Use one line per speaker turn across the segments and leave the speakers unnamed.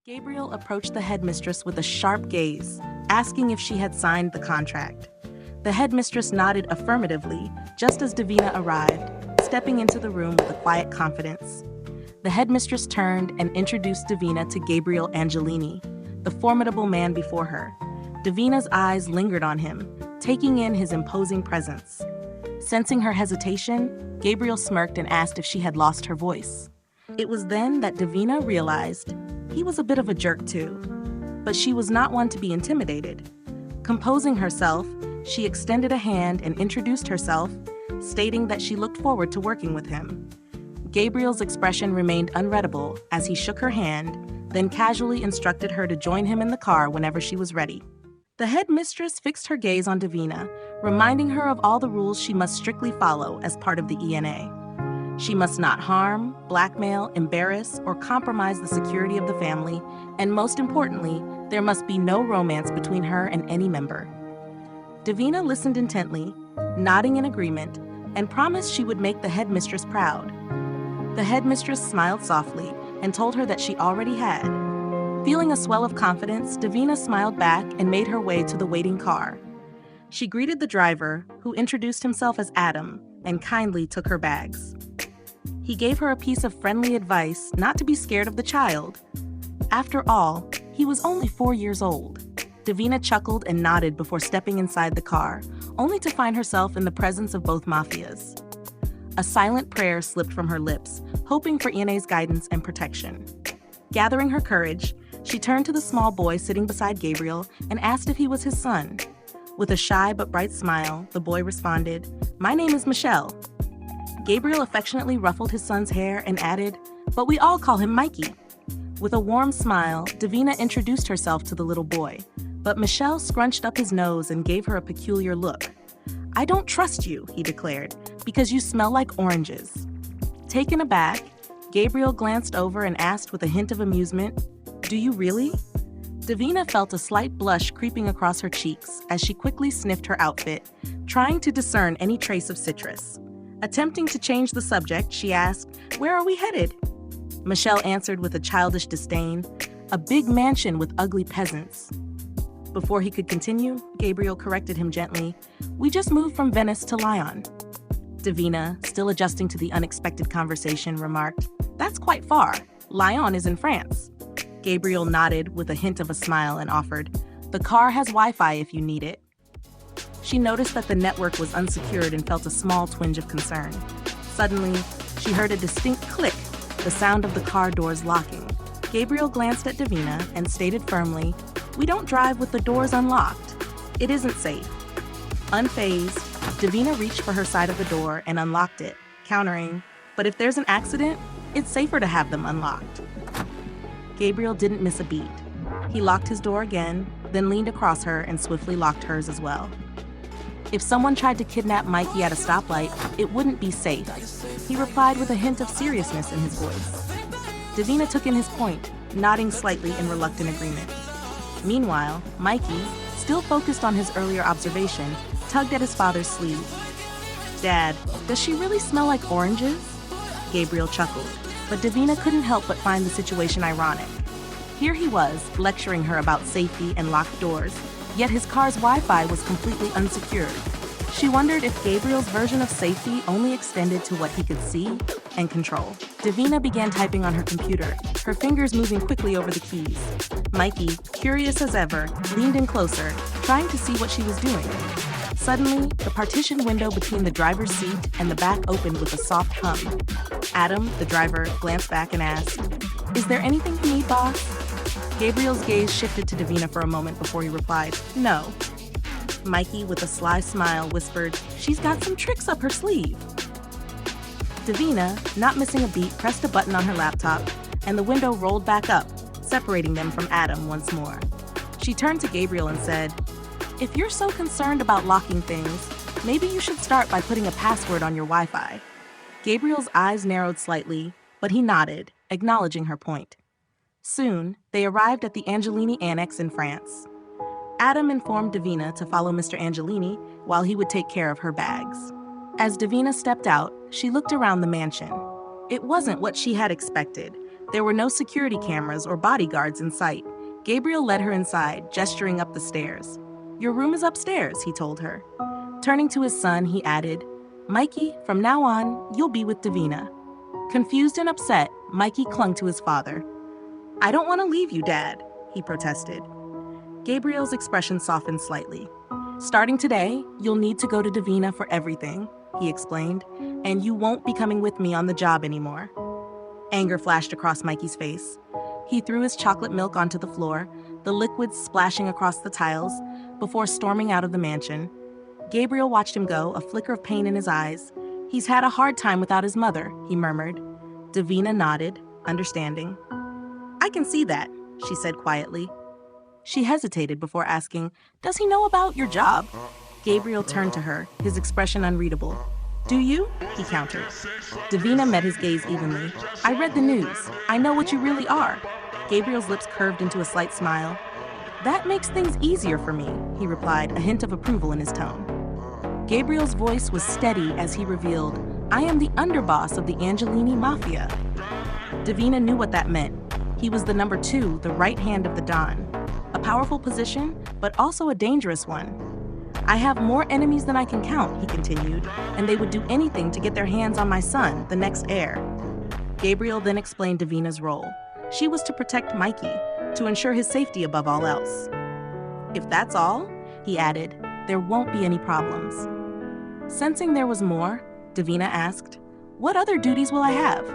Gabriel approached the headmistress with a sharp gaze, asking if she had signed the contract. The headmistress nodded affirmatively just as Davina arrived, stepping into the room with a quiet confidence. The headmistress turned and introduced Davina to Gabriel Angelini, the formidable man before her. Davina's eyes lingered on him, taking in his imposing presence. Sensing her hesitation, Gabriel smirked and asked if she had lost her voice. It was then that Davina realized he was a bit of a jerk too, but she was not one to be intimidated. Composing herself, she extended a hand and introduced herself, stating that she looked forward to working with him. Gabriel's expression remained unreadable as he shook her hand, then casually instructed her to join him in the car whenever she was ready. The headmistress fixed her gaze on Davina, reminding her of all the rules she must strictly follow as part of the ENA. She must not harm, blackmail, embarrass, or compromise the security of the family, and most importantly, there must be no romance between her and any member. Davina listened intently, nodding in agreement, and promised she would make the headmistress proud. The headmistress smiled softly and told her that she already had. Feeling a swell of confidence, Davina smiled back and made her way to the waiting car. She greeted the driver, who introduced himself as Adam, and kindly took her bags. He gave her a piece of friendly advice not to be scared of the child. After all, he was only 4 years old. Davina chuckled and nodded before stepping inside the car, only to find herself in the presence of both Mafias. A silent prayer slipped from her lips, hoping for Ine's guidance and protection. Gathering her courage, she turned to the small boy sitting beside Gabriel and asked if he was his son. With a shy but bright smile, the boy responded, "My name is Michelle." Gabriel affectionately ruffled his son's hair and added, "But we all call him Mikey." With a warm smile, Davina introduced herself to the little boy, but Michelle scrunched up his nose and gave her a peculiar look. "I don't trust you," he declared, "because you smell like oranges." Taken aback, Gabriel glanced over and asked with a hint of amusement, "Do you really?" Davina felt a slight blush creeping across her cheeks as she quickly sniffed her outfit, trying to discern any trace of citrus. Attempting to change the subject, she asked, "Where are we headed?" Michelle answered with a childish disdain, "A big mansion with ugly peasants." Before he could continue, Gabriel corrected him gently, "We just moved from Venice to Lyon." Davina, still adjusting to the unexpected conversation, remarked, "That's quite far. Lyon is in France." Gabriel nodded with a hint of a smile and offered, "The car has Wi-Fi if you need it." She noticed that the network was unsecured and felt a small twinge of concern. Suddenly, she heard a distinct click, the sound of the car doors locking. Gabriel glanced at Davina and stated firmly, "We don't drive with the doors unlocked. It isn't safe." Unfazed, Davina reached for her side of the door and unlocked it, countering, "But if there's an accident, it's safer to have them unlocked." Gabriel didn't miss a beat. He locked his door again, then leaned across her and swiftly locked hers as well. If someone tried to kidnap Mikey at a stoplight, it wouldn't be safe, he replied with a hint of seriousness in his voice. Davina took in his point, nodding slightly in reluctant agreement. Meanwhile, Mikey, still focused on his earlier observation, tugged at his father's sleeve. "Dad, does she really smell like oranges?" Gabriel chuckled, but Davina couldn't help but find the situation ironic. Here he was, lecturing her about safety and locked doors, yet his car's Wi-Fi was completely unsecured. She wondered if Gabriel's version of safety only extended to what he could see and control. Davina began typing on her computer, her fingers moving quickly over the keys. Mikey, curious as ever, leaned in closer, trying to see what she was doing. Suddenly, the partition window between the driver's seat and the back opened with a soft hum. Adam, the driver, glanced back and asked, "Is there anything you need, boss?" Gabriel's gaze shifted to Davina for a moment before he replied, "No." Mikey, with a sly smile, whispered, "She's got some tricks up her sleeve." Davina, not missing a beat, pressed a button on her laptop, and the window rolled back up, separating them from Adam once more. She turned to Gabriel and said, "If you're so concerned about locking things, maybe you should start by putting a password on your Wi-Fi." Gabriel's eyes narrowed slightly, but he nodded, acknowledging her point. Soon, they arrived at the Angelini Annex in France. Adam informed Davina to follow Mr. Angelini while he would take care of her bags. As Davina stepped out, she looked around the mansion. It wasn't what she had expected. There were no security cameras or bodyguards in sight. Gabriel led her inside, gesturing up the stairs. "Your room is upstairs," he told her. Turning to his son, he added, "Mikey, from now on, you'll be with Davina." Confused and upset, Mikey clung to his father. "I don't want to leave you, Dad," he protested. Gabriel's expression softened slightly. "Starting today, you'll need to go to Davina for everything," he explained, "and you won't be coming with me on the job anymore." Anger flashed across Mikey's face. He threw his chocolate milk onto the floor, the liquids splashing across the tiles, before storming out of the mansion. Gabriel watched him go, a flicker of pain in his eyes. "He's had a hard time without his mother," he murmured. Davina nodded, understanding. "I can see that," she said quietly. She hesitated before asking, "Does he know about your job?" Gabriel turned to her, his expression unreadable. "Do you?" he countered. Davina met his gaze evenly. "I read the news. I know what you really are." Gabriel's lips curved into a slight smile. "That makes things easier for me," he replied, a hint of approval in his tone. Gabriel's voice was steady as he revealed, "I am the underboss of the Angelini Mafia." Davina knew what that meant. He was the number 2, the right hand of the Don. A powerful position, but also a dangerous one. "I have more enemies than I can count," he continued, "and they would do anything to get their hands on my son, the next heir." Gabriel then explained Davina's role. She was to protect Mikey, to ensure his safety above all else. "If that's all," he added, "there won't be any problems." Sensing there was more, Davina asked, "What other duties will I have?"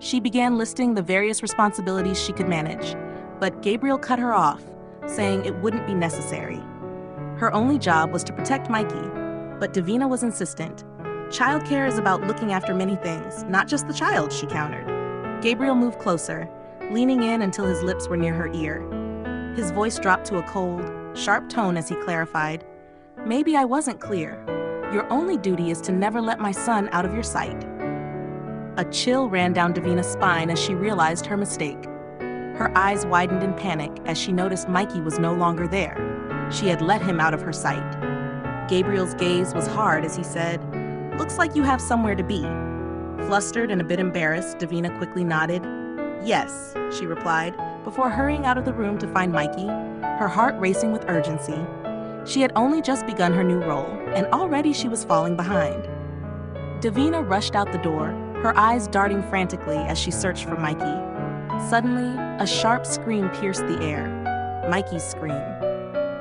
She began listing the various responsibilities she could manage, but Gabriel cut her off, saying it wouldn't be necessary. Her only job was to protect Mikey, but Davina was insistent. "Childcare is about looking after many things, not just the child," she countered. Gabriel moved closer, leaning in until his lips were near her ear. His voice dropped to a cold, sharp tone as he clarified, "Maybe I wasn't clear. Your only duty is to never let my son out of your sight." A chill ran down Davina's spine as she realized her mistake. Her eyes widened in panic as she noticed Mikey was no longer there. She had let him out of her sight. Gabriel's gaze was hard as he said, "Looks like you have somewhere to be." Flustered and a bit embarrassed, Davina quickly nodded. "Yes," she replied, before hurrying out of the room to find Mikey, her heart racing with urgency. She had only just begun her new role, and already she was falling behind. Davina rushed out the door, her eyes darting frantically as she searched for Mikey. Suddenly, a sharp scream pierced the air. Mikey's scream.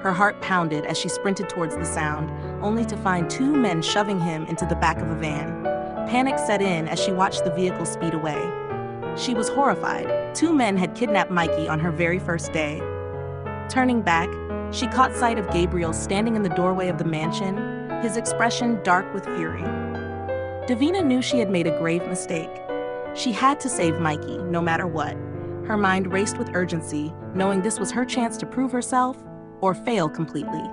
Her heart pounded as she sprinted towards the sound, only to find 2 men shoving him into the back of a van. Panic set in as she watched the vehicle speed away. She was horrified. 2 men had kidnapped Mikey on her very first day. Turning back, she caught sight of Gabriel standing in the doorway of the mansion, his expression dark with fury. Davina knew she had made a grave mistake. She had to save Mikey, no matter what. Her mind raced with urgency, knowing this was her chance to prove herself or fail completely.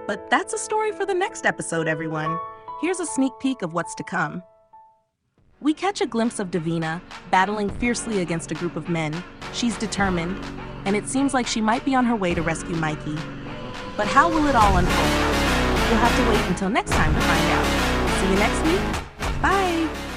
But that's a story for the next episode, everyone. Here's a sneak peek of what's to come. We catch a glimpse of Davina battling fiercely against a group of men. She's determined, and it seems like she might be on her way to rescue Mikey. But how will it all unfold? You'll have to wait until next time to find out. See you next week. Bye!